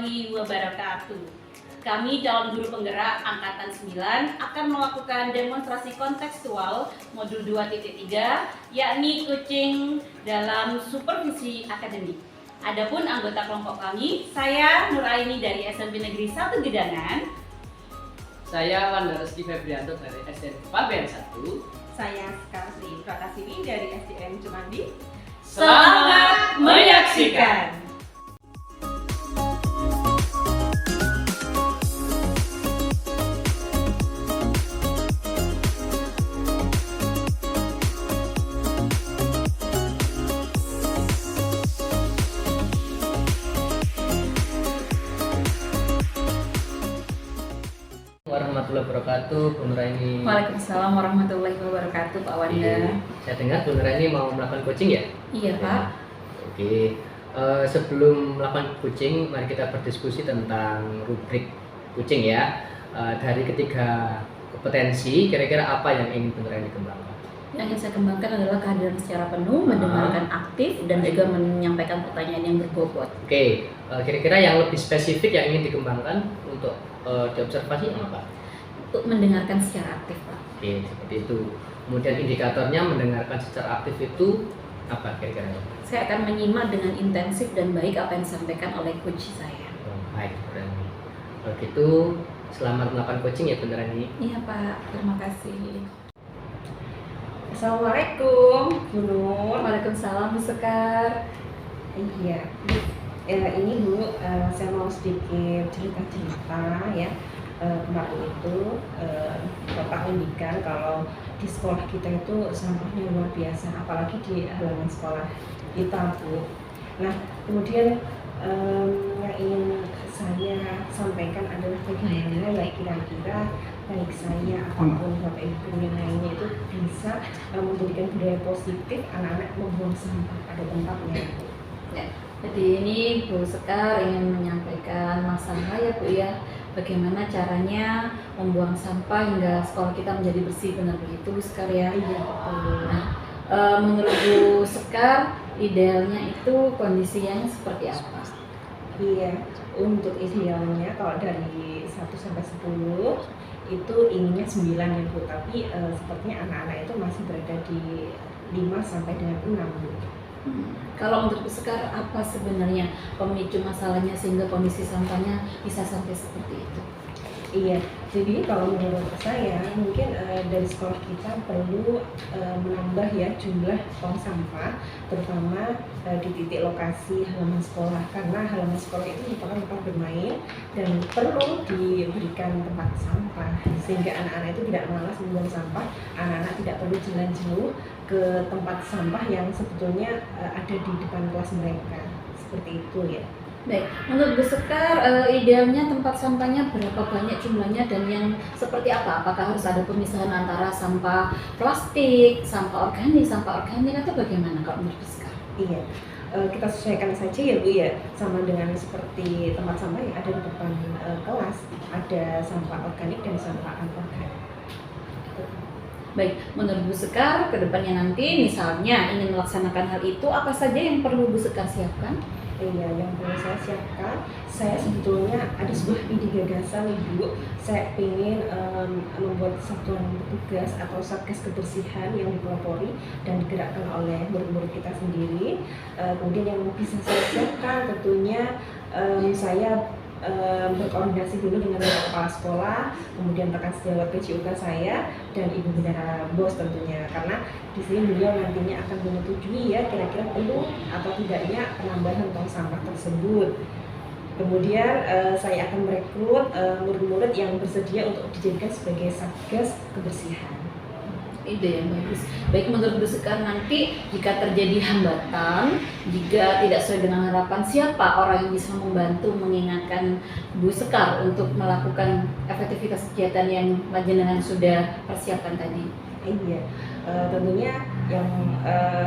warahmatullahi wabarakatuh. Kami calon guru penggerak Angkatan 9 akan melakukan demonstrasi kontekstual modul 2.3 yakni coaching dalam supervisi akademik. Adapun anggota kelompok kami, saya Nuraini dari SMP Negeri 1 Gedangan. Saya Wanda Reski Febrianto dari SDN Paben 1. Saya Sri Prakasini dari SDN Cumandi. Selamat menyaksikan. Warahmatullahi wabarakatuh, Bu Nuraini. Waalaikumsalam warahmatullahi wabarakatuh, Pak Wanda. Saya dengar Bu Nuraini mau melakukan coaching ya? Iya, Pak. Oke. Sebelum melakukan coaching, mari kita berdiskusi tentang rubrik coaching ya. Dari ketiga kompetensi, kira-kira apa yang ingin Bu Nuraini kembangkan? Yang ingin saya kembangkan adalah kehadiran secara penuh, mendengarkan aktif, dan juga menyampaikan pertanyaan yang berbobot. Oke. Kira-kira yang lebih spesifik yang ingin dikembangkan untuk diobservasi apa? Untuk mendengarkan secara aktif, Pak. Oke, seperti itu. Kemudian indikatornya mendengarkan secara aktif itu apa kira-kira? Saya akan menyimak dengan intensif dan baik apa yang disampaikan oleh coach saya. Baik, Nuraini. Kalau gitu, selamat melakukan coaching ya, Bu Nuraini. Iya, Pak. Terima kasih. Assalamualaikum, Bu Nur. Waalaikumsalam, Bu Sekar. Iya, ini Bu, saya mau sedikit cerita-cerita ya. Kemarin itu Bapak mendikan kalau di sekolah kita itu sampahnya luar biasa, apalagi di halaman sekolah kita, Bu. Nah, kemudian yang ingin saya sampaikan adalah bagaimana ya kira-kira baik saya ataupun Bapak Ibu yang lainnya itu bisa memberikan budaya positif anak-anak membuang sampah pada tempatnya. Ya, jadi ini Bu Sekar ingin menyampaikan masalah ya Bu ya, bagaimana caranya membuang sampah hingga sekolah kita menjadi bersih, benar begitu Bu Sekar ya? Iya, betul. Nah, menurut Bu Sekar idealnya itu kondisinya seperti apa? Iya, untuk idealnya kalau dari 1 sampai 10 itu inginnya 9 ya Bu, tapi sepertinya anak-anak itu masih berada di 5 sampai dengan 6 Bu. Kalau menurut Bu Sekar apa sebenarnya pemicu masalahnya sehingga kondisi sampahnya bisa sampai seperti itu? Iya, jadi kalau menurut saya mungkin dari sekolah kita perlu menambah ya jumlah tong sampah, terutama di titik lokasi halaman sekolah, karena halaman sekolah itu merupakan tempat bermain dan perlu diberikan tempat sampah sehingga anak-anak itu tidak malas membuang sampah, anak-anak tidak perlu jalan jauh ke tempat sampah yang sebetulnya ada di depan kelas mereka, seperti itu ya. Baik, menurut Bu Sekar idealnya tempat sampahnya berapa banyak jumlahnya dan yang seperti apa? Apakah harus ada pemisahan antara sampah plastik, sampah organik atau bagaimana kalau menurut Bu Sekar? Iya, kita sesuaikan saja ya Bu ya, sama dengan seperti tempat sampah yang ada di depan kelas, ada sampah organik dan sampah anorganik. Baik, menurut Bu Sekar ke depannya nanti misalnya ingin melaksanakan hal itu, apa saja yang perlu Bu Sekar siapkan? Iya, yang perlu saya siapkan, saya sebetulnya ada sebuah ide gagasan nih Bu. Saya ingin membuat satuan petugas atau satgas kebersihan yang dipelopori dan digerakkan oleh murid-murid kita sendiri. Kemudian yang bisa saya siapkan tentunya saya berkoordinasi dulu dengan kepala sekolah, kemudian rekan sejawat PJUK saya dan Ibu Bendara Bos tentunya, karena di sini beliau nantinya akan menyetujui ya kira-kira perlu atau tidaknya penambahan tong sampah tersebut. Kemudian saya akan merekrut murid-murid yang bersedia untuk dijadikan sebagai satgas kebersihan. Ide yang bagus. Baik, menurut Bu Sekar nanti jika terjadi hambatan, jika tidak sesuai dengan harapan, siapa orang yang bisa membantu mengingatkan Bu Sekar untuk melakukan efektivitas kegiatan yang panjenengan sudah persiapkan tadi? Iya, tentunya yang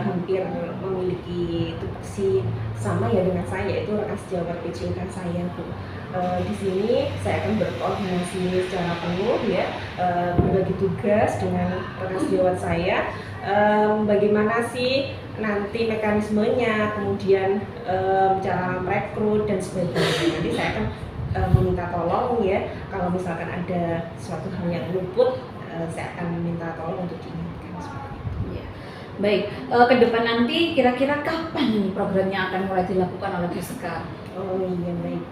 hampir memiliki tupoksi sama ya dengan saya, yaitu rekan sejawat PJUK saya Bu. Di sini saya akan berkoordinasi secara penuh ya, berbagi tugas dengan rekan sejawat saya. Bagaimana sih nanti mekanismenya, kemudian cara merekrut dan sebagainya. Nanti saya akan meminta tolong ya, kalau misalkan ada suatu hal yang luput, saya akan minta tolong untuk diingatkan seperti itu. Ya. Baik, ke depan nanti kira-kira kapan nih programnya akan mulai dilakukan oleh Bu Sekar? Oh iya baik.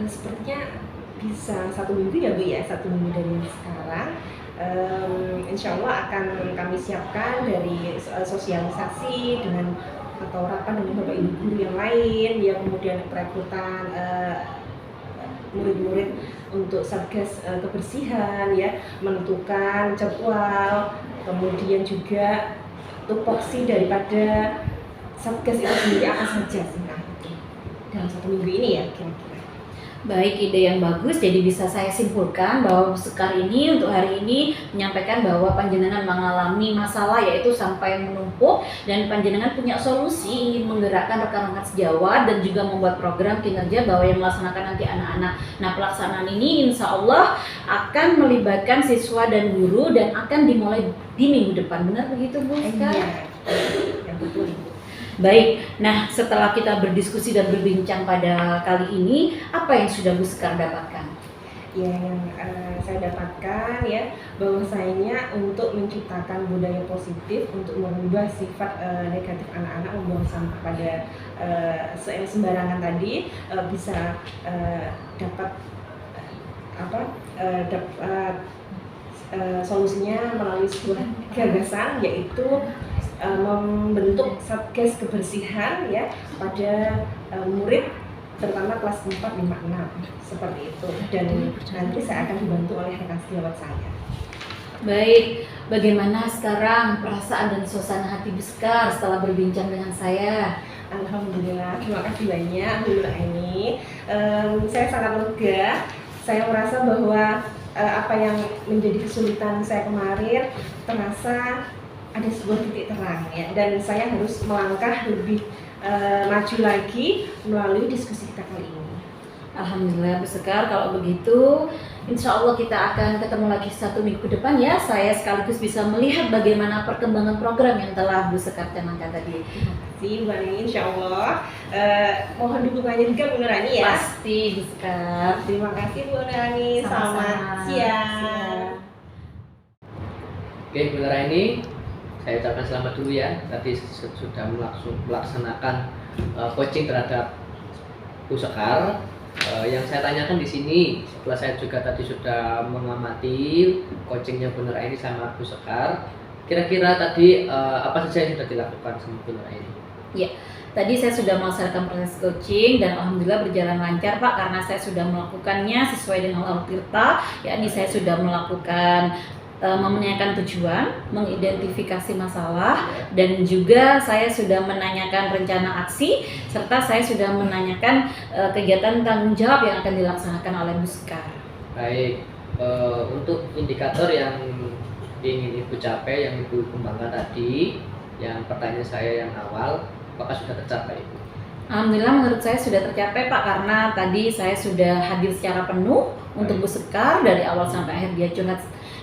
Sepertinya bisa 1 minggu ya Bu ya, 1 minggu dari sekarang. Insya Allah akan kami siapkan dari sosialisasi dengan atau rapat dengan Bapak Ibu guru yang lain, yang kemudian perekrutan murid-murid untuk satgas kebersihan ya, menentukan jadwal, kemudian juga tupoksi daripada satgas itu sendiri apa saja sih dalam 1 minggu ini ya kira-kira. Baik, ide yang bagus. Jadi bisa saya simpulkan bahwa Bu Sekar ini untuk hari ini menyampaikan bahwa panjenengan mengalami masalah yaitu sampai menumpuk, dan panjenengan punya solusi ingin menggerakkan rekan-rekan sejawat dan juga membuat program kinerja bahwa yang melaksanakan nanti anak-anak. Nah, pelaksanaan ini insya Allah akan melibatkan siswa dan guru dan akan dimulai di minggu depan. Benar begitu Bu Sekar? Iya, yang betul. Baik, nah setelah kita berdiskusi dan berbincang pada kali ini, apa yang sudah Bu Sekar dapatkan? Ya, yang saya dapatkan ya, bahwasanya untuk menciptakan budaya positif, untuk mengubah sifat negatif anak-anak membuang sampah pada sembarangan tadi, bisa dapat solusinya melalui sebuah gagasan, yaitu membentuk satgas kebersihan ya pada murid terutama kelas 4, 5, 6 seperti itu, dan nanti saya akan dibantu oleh rekan sejawat saya. Baik, bagaimana sekarang perasaan dan suasana hati Bu Sekar setelah berbincang dengan saya? Alhamdulillah, terima kasih banyak Bu Nuraini. Saya sangat lega. Saya merasa bahwa apa yang menjadi kesulitan saya kemarin terasa ada sebuah titik terang ya, dan saya harus melangkah lebih maju lagi melalui diskusi kita kali ini. Alhamdulillah Bu Sekar, kalau begitu insya Allah kita akan ketemu lagi 1 minggu depan ya. Saya sekaligus bisa melihat bagaimana perkembangan program yang telah Bu Sekar canangkan tadi. Terima kasih Bu Nuraini, insya Allah mohon dukungannya juga Bu Nuraini ya. Pasti Bu Sekar. Terima kasih Bu Nuraini, selamat siang. Oke, Bu Nuraini, saya ucapkan selamat dulu ya. Tadi sudah melaksanakan coaching terhadap Bu Sekar. Yang saya tanyakan di sini, setelah saya juga tadi sudah mengamati coachingnya Bu Nuraini sama Bu Sekar, kira-kira tadi apa saja yang sudah dilakukan sama Bu Nuraini? Ya, tadi saya sudah melaksanakan proses coaching dan alhamdulillah berjalan lancar Pak, karena saya sudah melakukannya sesuai dengan Al Tirta, yakni saya sudah melakukan memenanyakan tujuan, mengidentifikasi masalah, dan juga saya sudah menanyakan rencana aksi, serta saya sudah menanyakan kegiatan tanggung jawab yang akan dilaksanakan oleh Bu Sekar. Baik, untuk indikator yang ingin Ibu capai, yang Ibu kembangkan tadi, yang pertanyaan saya yang awal, apakah sudah tercapai Ibu? Alhamdulillah menurut saya sudah tercapai Pak, karena tadi saya sudah hadir secara penuh untuk Bu Sekar dari awal sampai akhir dia curhat.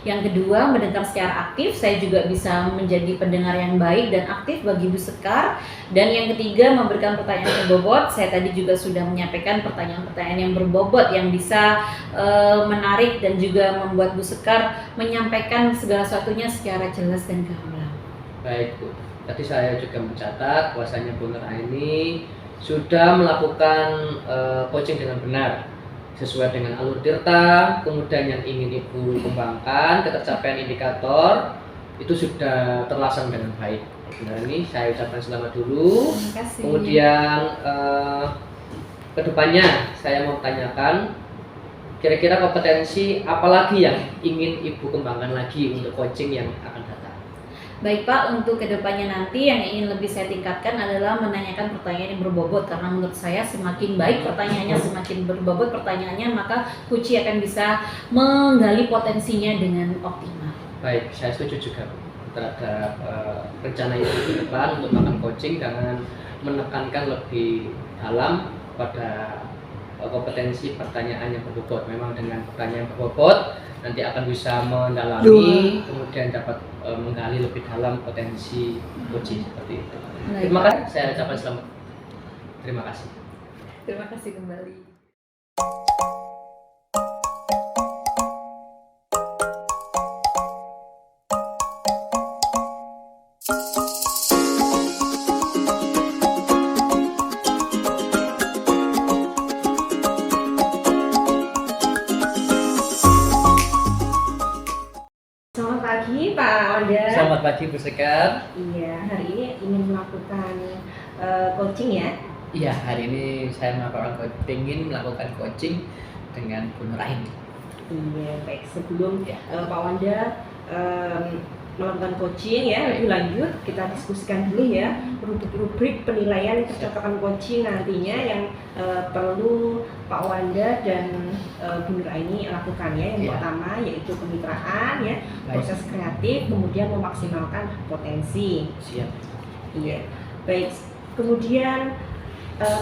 Yang kedua, mendengar secara aktif, saya juga bisa menjadi pendengar yang baik dan aktif bagi Bu Sekar. Dan yang ketiga, memberikan pertanyaan berbobot. Saya tadi juga sudah menyampaikan pertanyaan-pertanyaan yang berbobot yang bisa menarik dan juga membuat Bu Sekar menyampaikan segala sesuatunya secara jelas dan gamblang. Baik Bu, tadi saya juga mencatat bahwasanya Bu Nuraini sudah melakukan coaching dengan benar sesuai dengan alur tirta, kemudian yang ingin Ibu kembangkan, ketercapaian indikator itu sudah terlaksana dengan baik. Nah, ini saya ucapkan selamat dulu. Terima kasih. Kemudian kedepannya saya mau tanyakan, kira-kira kompetensi apa lagi yang ingin Ibu kembangkan lagi untuk coaching yang akan datang? Baik Pak, untuk kedepannya nanti yang ingin lebih saya tingkatkan adalah menanyakan pertanyaan yang berbobot, karena menurut saya semakin baik pertanyaannya, semakin berbobot pertanyaannya, maka Kuci akan bisa menggali potensinya dengan optimal. Baik, saya setuju juga terhadap rencana itu ke depan untuk melakukan coaching dengan menekankan lebih dalam pada kompetensi pertanyaan yang berbobot. Memang dengan pertanyaan berbobot nanti akan bisa mendalami, kemudian dapat menggali lebih dalam potensi coaching seperti itu. Terima kasih, saya ucapkan selamat. Terima kasih. Terima kasih kembali. Selamat pagi Pak Wanda. Selamat pagi Bu Sekar. Iya, hari ini ingin melakukan coaching ya. Iya, hari ini saya ingin melakukan coaching dengan Bu Nuraini. Iya, baik. Sebelum Ya. Pak Wanda melakukan coaching ya lebih lanjut, kita diskusikan dulu ya rubrik penilaian percakapan coaching nantinya yang perlu Pak Wanda dan Bu Nuraini lakukan ya. Yang Ya. pertama yaitu kemitraan ya, Baik. proses kreatif, kemudian memaksimalkan potensi. Siap. Iya, baik. Kemudian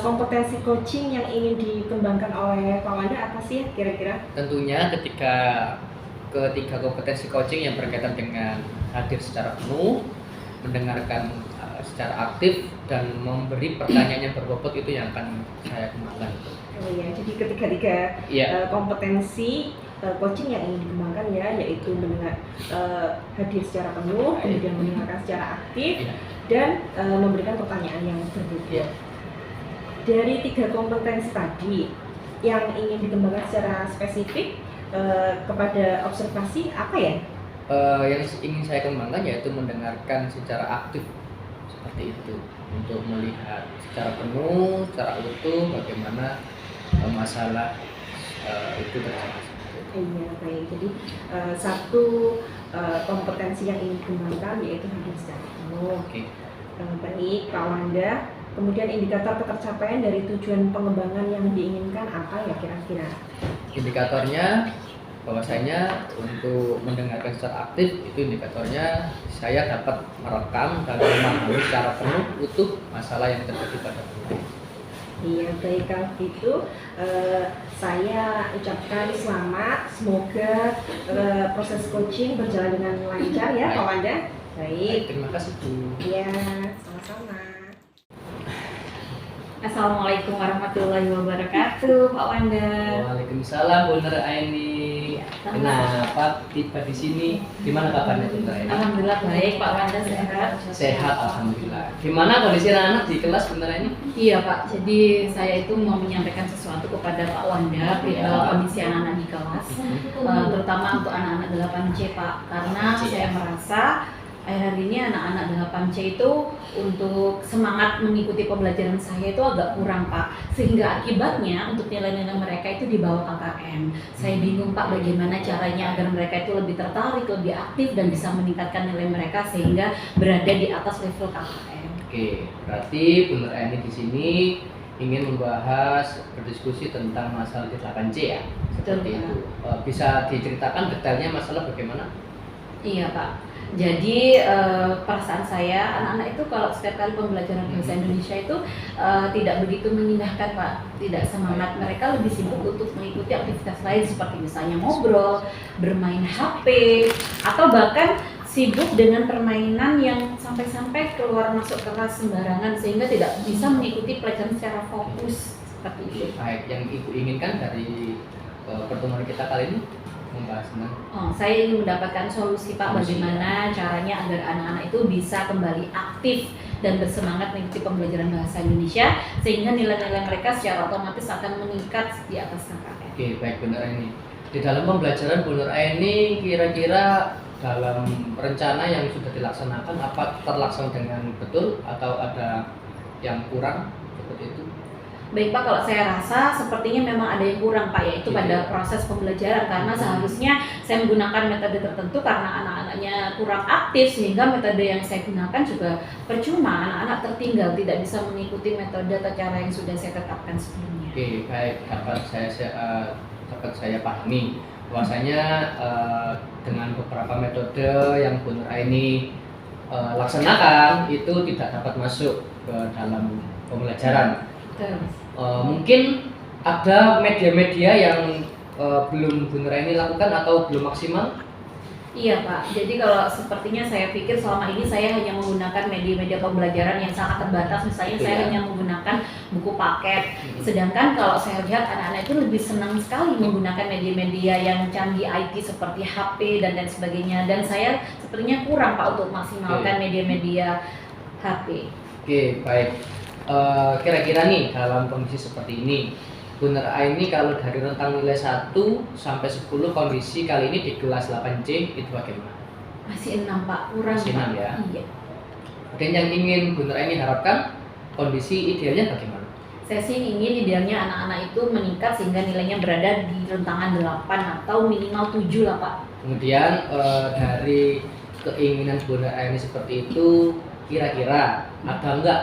kompetensi coaching yang ingin dikembangkan oleh Pak Wanda apa sih kira-kira? Tentunya ketiga kompetensi coaching yang berkaitan dengan hadir secara penuh, mendengarkan secara aktif, dan memberi pertanyaan yang berbobot itu yang akan saya kembangkan. Oh ya, jadi ketiga Iya. kompetensi coaching yang ingin dikembangkan ya, yaitu hadir secara penuh, kemudian mendengarkan secara aktif, Iya. dan memberikan pertanyaan yang berbobot. Iya. Dari 3 kompetensi tadi yang ingin dikembangkan secara spesifik kepada observasi apa ya? Yang ingin saya kembangkan yaitu mendengarkan secara aktif seperti itu, untuk melihat secara penuh, secara utuh bagaimana masalah itu terjadi. Iya, baik. Jadi satu kompetensi yang ingin dikembangkan yaitu hadir secara penuh. Oke. Baik, Pak Wanda. Kemudian indikator ketercapaian dari tujuan pengembangan yang diinginkan apa ya kira-kira? Indikatornya bahwasanya untuk mendengarkan secara aktif itu indikatornya saya dapat merekam dan memahami secara penuh utuh masalah yang terjadi pada diri. Iya, baik. Kalau gitu saya ucapkan selamat. Semoga proses coaching berjalan dengan lancar ya, Pak Wanda. Baik. Terima kasih Bu. Iya, sama-sama. Assalamualaikum warahmatullahi wabarakatuh, Pak Wanda. Waalaikumsalam Bu Nuraini. Kenapa tiba di sini? Gimana kabarnya Bu Nuraini? Alhamdulillah baik, Pak Wanda sehat. Sehat alhamdulillah. Gimana kondisi anak di kelas Bu Nuraini? Iya Pak, jadi saya itu mau menyampaikan sesuatu kepada Pak Wanda perihal kondisi anak-anak di kelas, terutama untuk anak-anak 8C Pak, karena saya merasa hari ini anak-anak 8C itu untuk semangat mengikuti pembelajaran saya itu agak kurang Pak, sehingga akibatnya untuk nilai-nilai mereka itu di bawah KKM. Saya bingung Pak bagaimana caranya agar mereka itu lebih tertarik, lebih aktif dan bisa meningkatkan nilai mereka sehingga berada di atas level KKM. Oke, berarti Bu Nuraini di sini ingin membahas berdiskusi tentang masalah di 8C ya, seperti Betul, itu. Bisa diceritakan detailnya masalah bagaimana? Iya Pak. Jadi perasaan saya anak-anak itu kalau setiap kali pembelajaran bahasa Indonesia itu tidak begitu mengindahkan Pak, tidak semangat. Mereka lebih sibuk untuk mengikuti aktivitas lain seperti misalnya ngobrol, bermain HP, atau bahkan sibuk dengan permainan yang sampai-sampai keluar masuk kelas sembarangan sehingga tidak bisa mengikuti pelajaran secara fokus seperti itu. Baik, yang Ibu inginkan dari pertemuan kita kali ini membahas tentang Saya ingin mendapatkan solusi Pak, Solusi. bagaimana caranya agar anak-anak itu bisa kembali aktif dan bersemangat mengikuti pembelajaran bahasa Indonesia sehingga nilai-nilai mereka secara otomatis akan meningkat di atas KKM. Oke, baik Bu Nuraini. Di dalam pembelajaran Bu Nuraini kira-kira dalam rencana yang sudah dilaksanakan apa terlaksana dengan betul atau ada yang kurang seperti itu? Baik Pak, kalau saya rasa sepertinya memang ada yang kurang Pak, yaitu pada proses pembelajaran, karena seharusnya saya menggunakan metode tertentu karena anak-anaknya kurang aktif sehingga metode yang saya gunakan juga percuma, anak-anak tertinggal tidak bisa mengikuti metode atau cara yang sudah saya tetapkan sebelumnya. Oke, baik, dapat saya pahami bahwasanya dengan beberapa metode yang Bu Nuraini laksanakan itu tidak dapat masuk ke dalam pembelajaran. Betul. Mungkin ada media-media yang belum Bu Nuraini lakukan atau belum maksimal? Iya Pak, jadi kalau sepertinya saya pikir selama ini saya hanya menggunakan media-media pembelajaran yang sangat terbatas. Misalnya saya hanya menggunakan buku paket. Sedangkan kalau saya lihat anak-anak itu lebih senang sekali menggunakan media-media yang canggih IT seperti HP dan lain sebagainya. Dan saya sepertinya kurang Pak untuk maksimalkan media-media HP. Oke, baik. Kira-kira nih dalam kondisi seperti ini, Bu Nuraini kalau dari rentang nilai 1 sampai 10 kondisi kali ini di kelas 8C itu bagaimana? Masih 6 Pak, kurang. Masih 6 ya? Iya. Dan yang ingin Bu Nuraini harapkan kondisi idealnya bagaimana? Saya sih ingin idealnya anak-anak itu meningkat sehingga nilainya berada di rentangan 8 atau minimal 7 lah Pak. Kemudian dari keinginan Bu Nuraini seperti itu, kira-kira ada enggak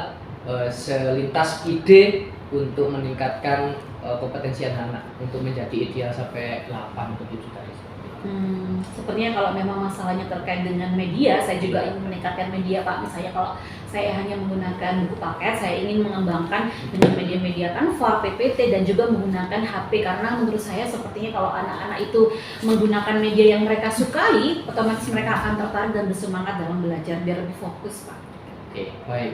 selintas ide untuk meningkatkan kompetensi anak-anak untuk menjadi ideal sampai 8 atau 7 tadi? Sepertinya kalau memang masalahnya terkait dengan media, saya juga ingin meningkatkan media Pak. Misalnya kalau saya hanya menggunakan buku paket, saya ingin mengembangkan dengan media-media Canva, PPT, dan juga menggunakan HP. Karena menurut saya sepertinya kalau anak-anak itu menggunakan media yang mereka sukai, otomatis mereka akan tertarik dan bersemangat dalam belajar biar lebih fokus Pak. Oke, baik.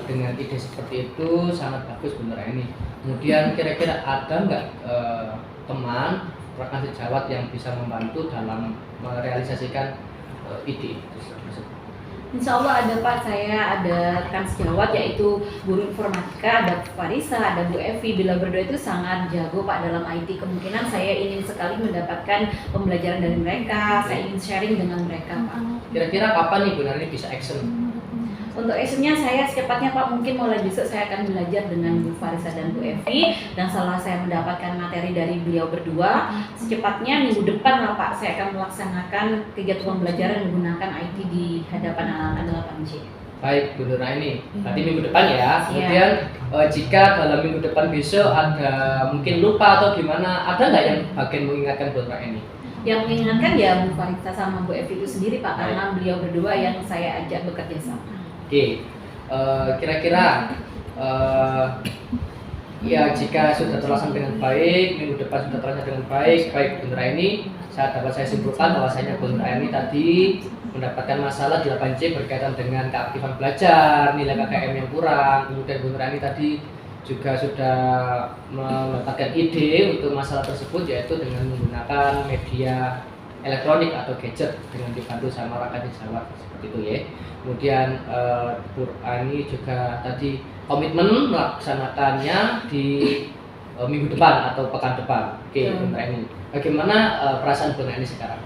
Dengan ide seperti itu sangat bagus Bu Nuraini. Kemudian kira-kira ada nggak teman rekan sejawat yang bisa membantu dalam merealisasikan ide tersebut? Insya Allah ada Pak, saya ada rekan sejawat yaitu guru informatika, ada Farisa, ada Bu Evi. Bila berdua itu sangat jago Pak dalam IT. Kemungkinan saya ingin sekali mendapatkan pembelajaran dari mereka, saya ingin sharing dengan mereka Pak. Kira-kira kapan nih Bu Nuraini bisa action? Untuk actionnya saya secepatnya Pak, mungkin mulai besok saya akan belajar dengan Bu Farisa dan Bu Evi. Dan setelah saya mendapatkan materi dari beliau berdua, secepatnya minggu depan lah Pak, saya akan melaksanakan kegiatan pembelajaran menggunakan IT di hadapan anak-anak 8C. Baik Bu Nuraini, nanti minggu depan ya. Kemudian jika dalam minggu depan besok ada mungkin lupa atau gimana, ada nggak yang bagian mengingatkan Bu Nuraini? Yang mengingatkan ya Bu Farisa sama Bu Evi itu sendiri Pak, karena beliau berdua yang saya ajak bekerja sama. Oke, kira-kira ya jika sudah terlaksana dengan baik, minggu depan sudah terlaksana dengan baik Bu Nuraini, dapat saya simpulkan bahwasanya Bu Nuraini tadi mendapatkan masalah di 8C berkaitan dengan keaktifan belajar, nilai KKM yang kurang. Kemudian Bu Nuraini tadi juga sudah mendapatkan ide untuk masalah tersebut, yaitu dengan menggunakan media elektronik atau gadget dengan dibantu sama rekan sejawat seperti itu ya. Kemudian Bu Nuraini juga tadi komitmen melaksanakannya di minggu depan atau pekan depan. Oke, Bu Nuraini. Bagaimana perasaan Bu Nuraini sekarang?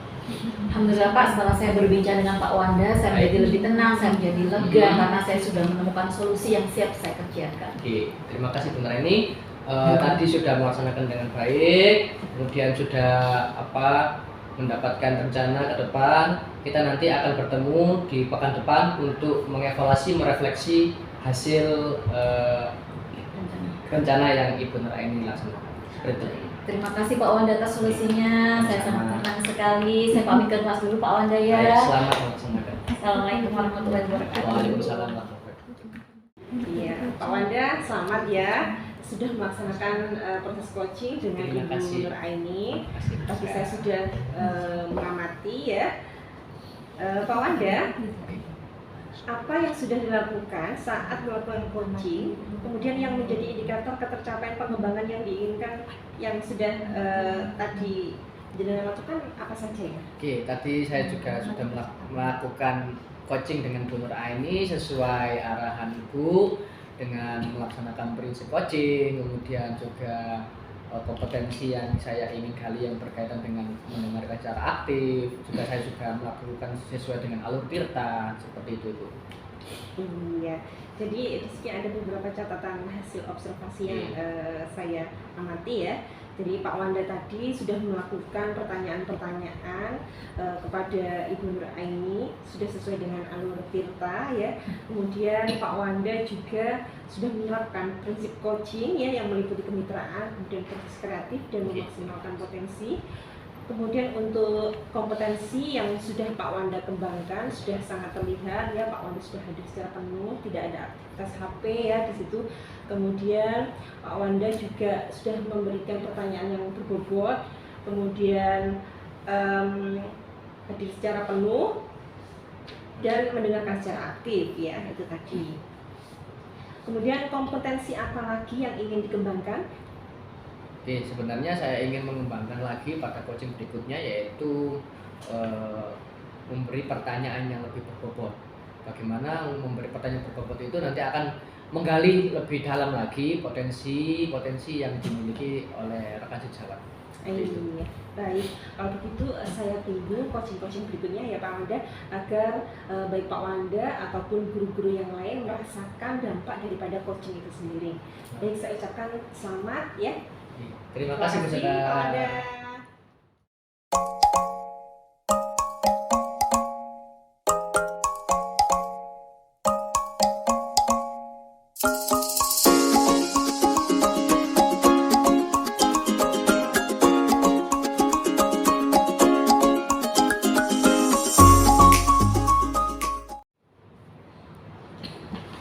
Alhamdulillah Pak, setelah saya berbincang dengan Pak Wanda, saya menjadi lebih tenang, saya menjadi lega karena saya sudah menemukan solusi yang siap saya kerjakan. Oke, terima kasih Bu Nuraini. Tadi sudah melaksanakan dengan baik, kemudian sudah mendapatkan rencana ke depan. Kita nanti akan bertemu di pekan depan untuk mengevaluasi, merefleksi hasil rencana yang Ibu Nuraini laksanakan. Terima kasih Pak Wanda atas solusinya. Saya sangat senang sekali. Saya pamit ke kelas dulu Pak Wanda ya. Selamat melaksanakan. Assalamualaikum warahmatullahi wabarakatuh. Waalaikumsalam warahmatullahi wabarakatuh. Iya, Pak Wanda, selamat ya. Sudah melaksanakan proses coaching dengan Ibu Nuraini. Tapi saya sudah mengamati ya. Pak Wanda, apa yang sudah dilakukan saat melakukan coaching, kemudian yang menjadi indikator ketercapaian pengembangan yang diinginkan yang sudah tadi jenengan lakukan apa saja ya? Oke, tadi saya juga sudah melakukan coaching dengan Bu Nuraini sesuai arahan Ibu dengan melaksanakan prinsip coaching, kemudian juga kompetensi yang saya ingin gali yang berkaitan dengan mendengarkan secara aktif. Juga saya juga melakukan sesuai dengan alur tirta seperti itu Bu. Iya, jadi di sini ada beberapa catatan hasil observasi yang saya amati ya. Jadi Pak Wanda tadi sudah melakukan pertanyaan-pertanyaan kepada Ibu Nuraini, sudah sesuai dengan alur tirta ya. Kemudian Pak Wanda juga sudah menerapkan prinsip coaching ya yang meliputi kemitraan, kemudian proses kreatif dan memaksimalkan potensi. Kemudian untuk kompetensi yang sudah Pak Wanda kembangkan sudah sangat terlihat ya, Pak Wanda sudah hadir secara penuh, tidak ada aktivitas HP ya di situ. Kemudian Pak Wanda juga sudah memberikan pertanyaan yang berbobot, kemudian hadir secara penuh dan mendengarkan secara aktif ya, itu tadi. Kemudian kompetensi apa lagi yang ingin dikembangkan? Oke, sebenarnya saya ingin mengembangkan lagi pada coaching berikutnya, yaitu memberi pertanyaan yang lebih berbobot. Bagaimana memberi pertanyaan berbobot itu nanti akan menggali lebih dalam lagi potensi yang dimiliki oleh rekan sejawat. Iya, baik. Kalau begitu saya tunggu coaching-coaching berikutnya ya Pak Wanda, agar baik Pak Wanda ataupun guru-guru yang lain merasakan dampak daripada coaching itu sendiri. Baik, saya ucapkan selamat ya. Terima kasih Bu Sekar. Pak Wanda.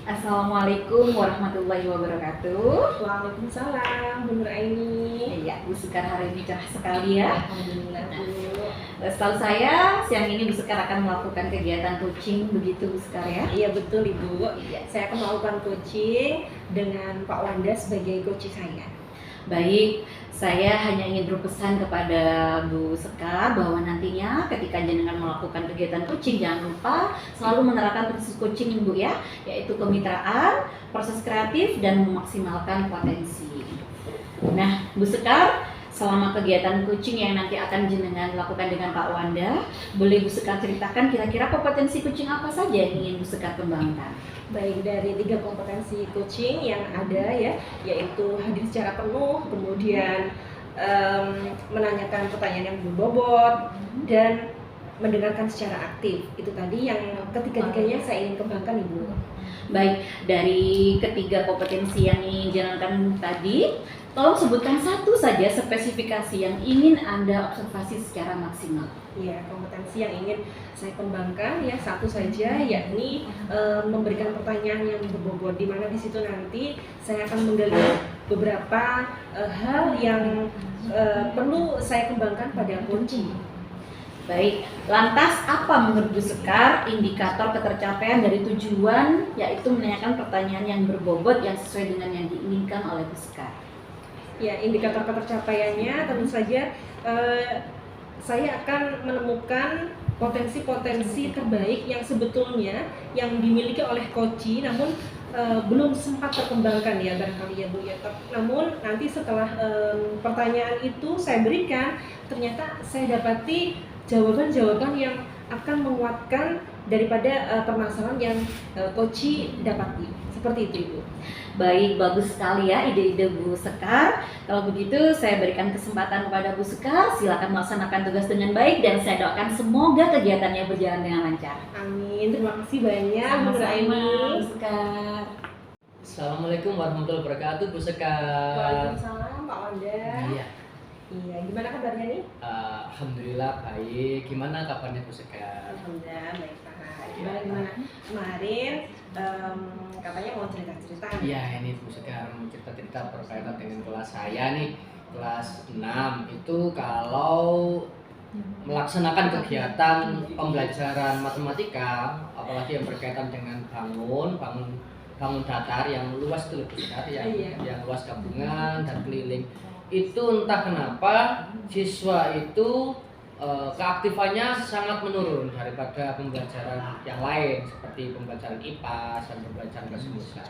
Assalamualaikum warahmatullahi wabarakatuh. Waalaikumsalam, Bu Nur Aini. Iya, Bu Sekar hari ini cerah sekali ya. Alhamdulillah Bu. Setahu saya siang ini Bu Sekar akan melakukan kegiatan coaching, begitu Bu Sekar ya? Iya betul Ibu. Iya. Saya akan melakukan coaching dengan Pak Wanda sebagai coach saya. Baik, saya hanya ingin berpesan kepada Bu Sekar bahwa nantinya ketika jenengan melakukan kegiatan coaching, jangan lupa selalu menerapkan prinsip coaching Bu ya, yaitu kemitraan, proses kreatif, dan memaksimalkan potensi. Nah, Bu Sekar, selama kegiatan coaching yang nanti akan jenengan lakukan dengan Pak Wanda, boleh Bu Sekar ceritakan kira-kira kompetensi coaching apa saja yang ingin Bu Sekar kembangkan? Baik, dari 3 kompetensi coaching yang ada ya, yaitu hadir secara penuh, kemudian menanyakan pertanyaan yang berbobot, dan mendengarkan secara aktif. Itu tadi yang ketiga-tiganya saya ingin kembangkan Ibu. Baik, dari ketiga kompetensi yang ingin jalankan tadi, tolong sebutkan satu saja spesifikasi yang ingin Anda observasi secara maksimal. Ya, kompetensi yang ingin saya kembangkan ya satu saja, yakni memberikan pertanyaan yang berbobot, di mana di situ nanti saya akan menggali beberapa hal yang perlu saya kembangkan pada coaching. Baik, lantas apa menurut Bu Sekar indikator ketercapaian dari tujuan, yaitu menanyakan pertanyaan yang berbobot yang sesuai dengan yang diinginkan oleh Bu Sekar? Ya, indikator ketercapaiannya tentu saja saya akan menemukan potensi-potensi terbaik yang sebetulnya yang dimiliki oleh coach, namun belum sempat terkembangkan ya barangkali ya Bu ya. Namun nanti setelah pertanyaan itu saya berikan, ternyata saya dapati jawaban-jawaban yang akan menguatkan daripada permasalahan yang coach dapati. Seperti itu Ibu. Baik, bagus sekali ya ide-ide Bu Sekar. Kalau begitu saya berikan kesempatan kepada Bu Sekar, silakan melaksanakan tugas dengan baik dan saya doakan semoga kegiatannya berjalan dengan lancar. Amin, terima kasih banyak Bu Sama-sama, Raini. Bu Sekar. Assalamualaikum warahmatullahi wabarakatuh Bu Sekar. Waalaikumsalam Pak Wanda. Iya. Iya, gimana kabarnya nih? Alhamdulillah baik. Gimana kabarnya Bu Sekar? Alhamdulillah baik Pak. Gimana kemarin katanya mau cerita-cerita? Iya, ini Bu Sekar mau cerita-cerita berkaitan dengan kelas saya nih, kelas 6 itu kalau melaksanakan kegiatan pembelajaran matematika, apalagi yang berkaitan dengan bangun datar yang luas itu lebih besar, yang luas gabungan dan keliling, itu entah kenapa siswa itu keaktifannya sangat menurun daripada pembelajaran yang lain seperti pembelajaran IPA dan pembelajaran bahasa Indonesia.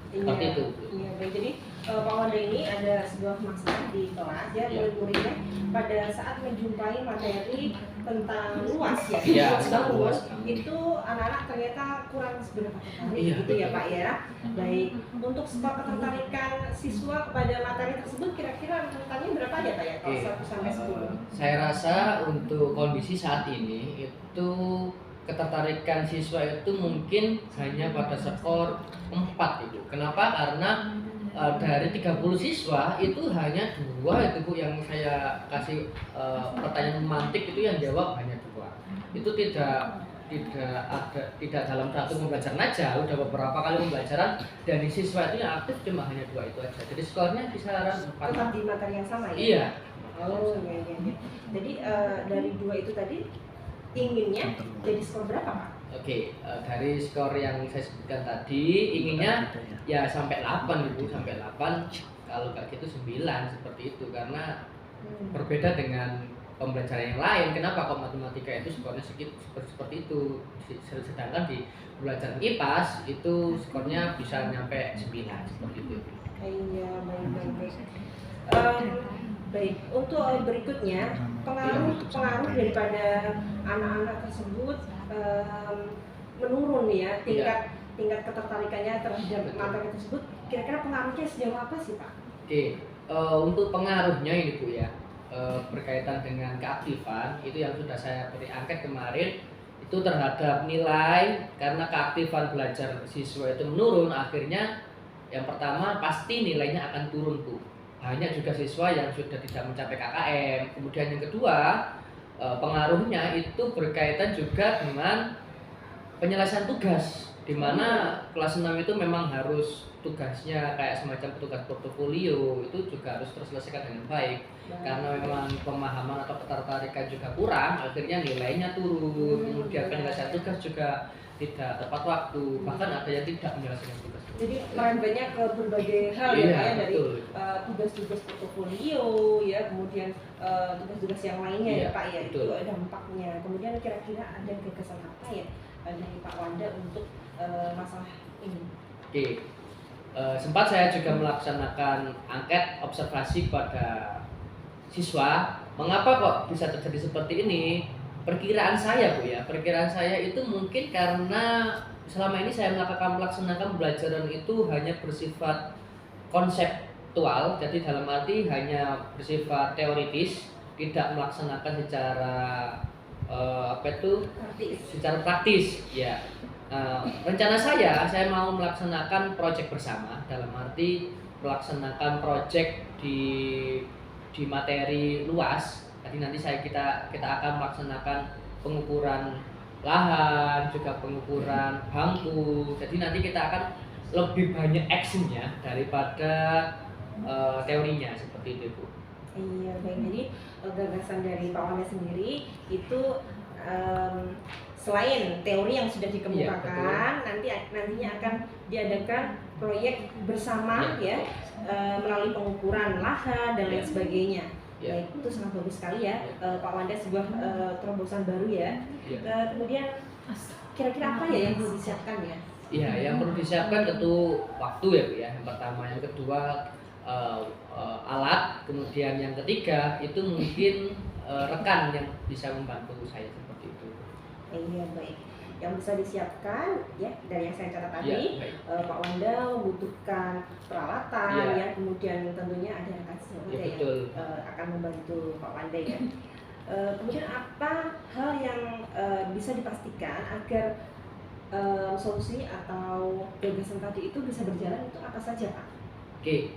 Seperti itu. Iya, baik. Jadi Pak Wanda ini ada sebuah masalah di kelas ya, murid-muridnya pada saat menjumpai materi tentang luas ya, Iya, luas bangun, luas. itu anak-anak ternyata kurang seberapa tertarik Iya, gitu ya betul. Pak ya. Baik, untuk skor ketertarikan siswa kepada materi tersebut kira-kira rentannya berapa ya Pak ya? Kalau Oke, 1 sampai 10. saya rasa untuk kondisi saat ini itu ketertarikan siswa itu mungkin hanya pada skor 4 itu. Kenapa? Karena Dari 30 siswa itu hanya 2 itu Bu yang saya kasih pertanyaan memantik itu yang jawab hanya 2. Itu tidak dalam satu pembelajaran aja, udah beberapa kali pembelajaran dan di siswa itu yang aktif cuma hanya 2 itu aja. Jadi skornya kisaran 4. Tetap di materi yang sama ya? Iya. Oh iya iya. Iya. Jadi dari 2 itu tadi inginnya jadi skor berapa Pak? Oke, dari skor yang saya sebutkan tadi inginnya ya sampai 8 Ibu, sampai 8. Kalau nggak gitu 9 seperti itu karena berbeda dengan pembelajaran yang lain. Kenapa kok matematika itu skornya seperti itu? Sedangkan di pembelajaran IPAS itu skornya bisa nyampe 9 seperti itu. Iya, baik. Baik, untuk berikutnya pengaruh daripada anak-anak tersebut menurun ya tingkat ketertarikannya terhadap materi tersebut. Kira-kira pengaruhnya sejauh apa sih Pak? Oke, untuk pengaruhnya ini Bu ya, berkaitan dengan keaktifan itu yang sudah saya beri angket kemarin itu terhadap nilai karena keaktifan belajar siswa itu menurun, akhirnya yang pertama pasti nilainya akan turun Bu. Banyak juga siswa yang sudah tidak mencapai KKM. Kemudian yang kedua, pengaruhnya itu berkaitan juga dengan penyelesaian tugas, di mana kelas 6 itu memang harus tugasnya kayak semacam tugas portofolio itu juga harus terselesaikan dengan baik. Karena memang pemahaman atau ketertarikan juga kurang, akhirnya nilainya turun. Kemudian penyelesaian tugas juga tidak tepat waktu, bahkan ada yang tidak menyelesaikan tugas. Jadi banyak ke berbagai hal ya, dari tugas-tugas portofolio ya, kemudian tugas-tugas yang lainnya ya Pak ya, betul. Itu dampaknya. Kemudian kira-kira ada gagasan apa ya dari Pak Wanda untuk masalah ini? Oke, sempat saya juga melaksanakan angket observasi pada siswa. Mengapa kok bisa terjadi seperti ini? Perkiraan saya Bu ya, perkiraan saya itu mungkin karena selama ini saya melaksanakan pembelajaran itu hanya bersifat konseptual, jadi dalam arti hanya bersifat teoritis, tidak melaksanakan secara secara praktis ya. Rencana saya mau melaksanakan proyek bersama, dalam arti melaksanakan proyek di materi luas. Jadi nanti kita akan melaksanakan pengukuran lahan, juga pengukuran bangku. Jadi nanti kita akan lebih banyak actionnya daripada teorinya seperti itu Bu. Iya baik, jadi gagasan dari Pak Wanda sendiri itu selain teori yang sudah dikemukakan, nantinya akan diadakan proyek bersama ya, melalui pengukuran lahan dan lain sebagainya. Baik, itu sangat bagus sekali ya, Pak Wanda, sebuah terobosan baru ya. Kemudian kira-kira apa ya yang perlu disiapkan ya? Iya, yang perlu disiapkan tentu waktu ya Bu ya. Yang pertama, yang kedua alat, kemudian yang ketiga itu mungkin rekan yang bisa membantu saya seperti itu. Iya baik, yang bisa disiapkan ya dari yang saya catat tadi, Pak Wanda membutuhkan peralatan ya, kemudian tentunya ada rekan sejawat yang akan membantu Pak Wanda ya. Kemudian apa hal yang bisa dipastikan agar solusi atau gagasan tadi itu bisa berjalan, itu apa saja Pak? Oke,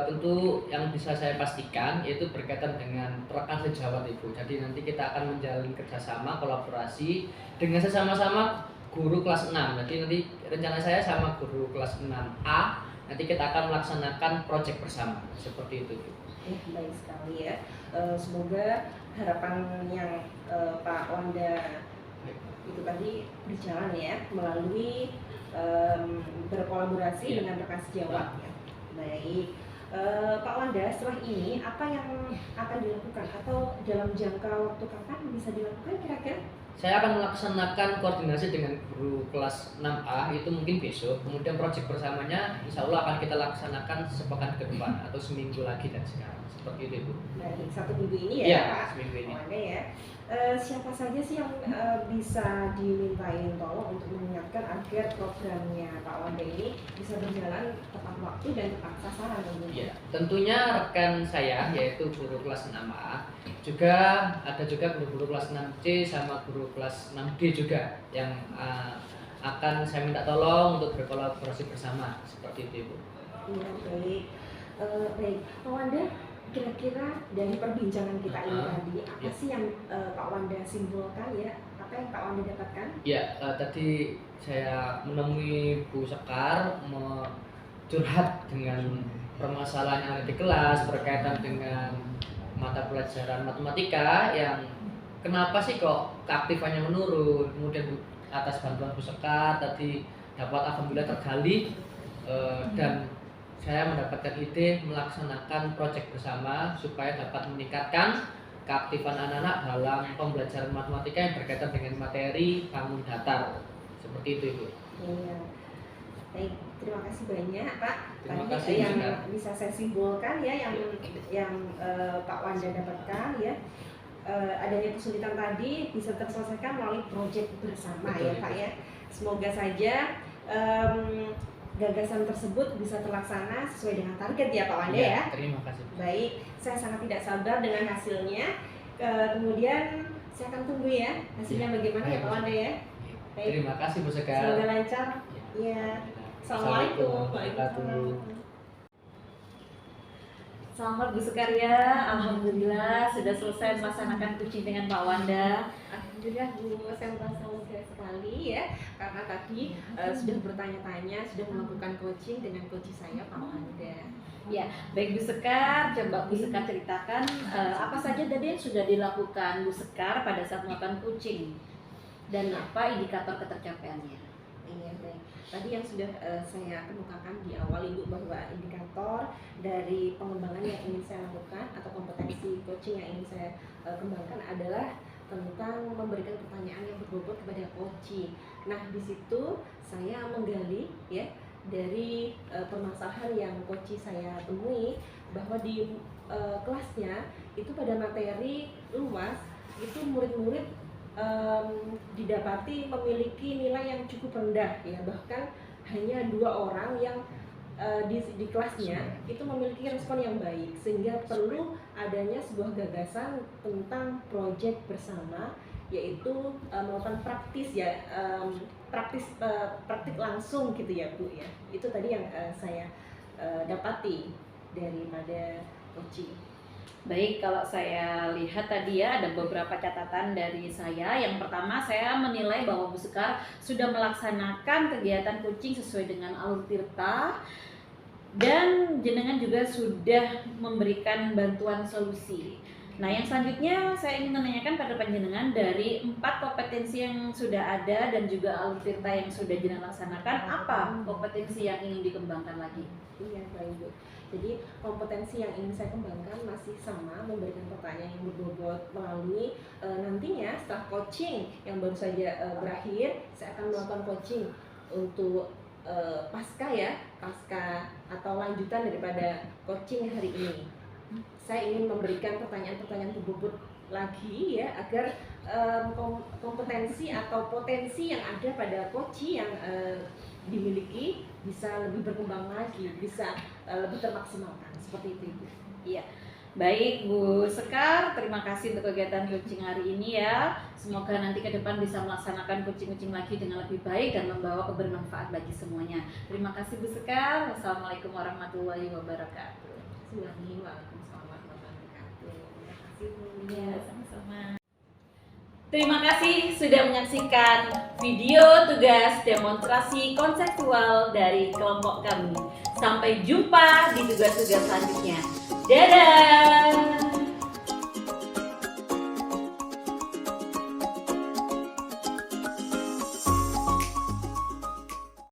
tentu yang bisa saya pastikan yaitu berkaitan dengan rekan sejawat Ibu. Jadi nanti kita akan menjalin kerjasama, kolaborasi dengan sesama-sama guru kelas 6. Jadi nanti rencana saya sama guru kelas 6A, nanti kita akan melaksanakan proyek bersama seperti itu. Baik sekali ya. Semoga harapan yang Pak Wanda itu tadi berjalan ya melalui berkolaborasi dengan rekan sejawat ya. Baik, Pak Wanda, setelah ini apa yang akan dilakukan atau dalam jangka waktu kapan bisa dilakukan kira-kira? Saya akan melaksanakan koordinasi dengan guru kelas 6A itu mungkin besok. Kemudian proyek bersamanya insya Allah akan kita laksanakan sepekan ke depan atau seminggu lagi dan sekarang. Seperti itu Bu. Baik, 1 minggu ini ya, Pak? Seminggu ini. Wanda ya. Siapa saja sih yang bisa dimintain tolong untuk mengingatkan agar programnya Pak Wanda ini bisa berjalan tepat waktu dan tepat sasaran tentunya? Tentunya rekan saya yaitu guru kelas 6A, juga ada juga guru-guru kelas 6C sama guru kelas 6D juga yang akan saya minta tolong untuk berkolaborasi bersama seperti itu Bu. Iya, baik. Baik, Pak Wanda, kira-kira dari perbincangan kita ini tadi, apa Ya. sih yang Pak Wanda simpulkan ya? Apa yang Pak Wanda dapatkan? Ya, tadi saya menemui Bu Sekar curhat dengan permasalahan yang ada di kelas berkaitan dengan mata pelajaran matematika yang kenapa sih kok keaktifannya menurun. Kemudian atas bantuan Bu Sekar tadi dapat alhamdulillah tergali, dan saya mendapatkan ide melaksanakan proyek bersama supaya dapat meningkatkan keaktifan anak-anak dalam pembelajaran matematika yang berkaitan dengan materi bangun datar. Seperti itu, Ibu. Iya. Baik, terima kasih banyak Pak. Terima Tadi kasih, yang Sinar. bisa saya simpulkan ya, yang Pak Wanda dapatkan ya, adanya kesulitan tadi bisa terselesaikan melalui proyek bersama. Betul, ya Pak ya. Semoga saja gagasan tersebut bisa terlaksana sesuai dengan target ya Pak Wanda ya. Terima kasih. Baik, saya sangat tidak sabar dengan hasilnya. Kemudian saya akan tunggu ya hasilnya bagaimana ya Pak Wanda ya. Baik. Terima kasih Bu Sekar. Semoga lancar. Ya. Assalamualaikum. Waalaikumsalam. Selamat Bu Sekar ya, alhamdulillah sudah selesai melaksanakan coaching dengan Pak Wanda. Alhamdulillah Bu, saya merasa lega sekali ya karena tadi sudah bertanya-tanya, sudah melakukan coaching dengan coach saya Pak Wanda. Ya, baik Bu Sekar, coba Bu Sekar ceritakan apa saja tadi yang sudah dilakukan Bu Sekar pada saat melakukan coaching dan apa indikator ketercapaiannya. Iya, baik. Tadi yang sudah saya kemukakan di awal Ibu bahwa indikator dari pengembangan yang ingin saya lakukan atau kompetensi coaching yang ingin saya kembangkan adalah tentang memberikan pertanyaan yang berbobot kepada coaching. Nah, di situ saya menggali ya dari permasalahan yang coaching saya temui bahwa di kelasnya itu pada materi luas itu murid-murid didapati memiliki nilai yang cukup rendah ya, bahkan hanya 2 orang yang di kelasnya itu memiliki respon yang baik, sehingga perlu adanya sebuah gagasan tentang proyek bersama, yaitu melakukan praktis ya, praktik langsung gitu ya Bu ya. Itu tadi yang saya dapati daripada coaching. Baik, kalau saya lihat tadi ya ada beberapa catatan dari saya. Yang pertama, saya menilai bahwa Bu Sekar sudah melaksanakan kegiatan coaching sesuai dengan alur tirta dan jenengan juga sudah memberikan bantuan solusi. Nah, yang selanjutnya saya ingin menanyakan pada panjenengan dari 4 kompetensi yang sudah ada dan juga alur tirta yang sudah jenengan laksanakan, apa kompetensi yang ingin dikembangkan lagi? Iya, baik Bu. Jadi kompetensi yang ingin saya kembangkan masih sama, memberikan pertanyaan yang berbobot melalui nantinya setelah coaching yang baru saja berakhir, saya akan melakukan coaching untuk pasca atau lanjutan daripada coaching hari ini. Saya ingin memberikan pertanyaan-pertanyaan berbobot lagi ya agar kompetensi atau potensi yang ada pada coaching yang dimiliki bisa lebih berkembang lagi, bisa lebih termaksimalkan seperti itu Ibu. Iya. Baik Bu Sekar, terima kasih untuk kegiatan coaching hari ini ya. Semoga nanti ke depan bisa melaksanakan coaching-coaching lagi dengan lebih baik dan membawa kebermanfaat bagi semuanya. Terima kasih Bu Sekar. Wassalamualaikum warahmatullahi wabarakatuh. Waalaikumsalam warahmatullahi wabarakatuh. Terima kasih Bu. Ya, sama-sama. Terima kasih sudah menyaksikan video tugas demonstrasi konseptual dari kelompok kami. Sampai jumpa di tugas-tugas selanjutnya. Dadah!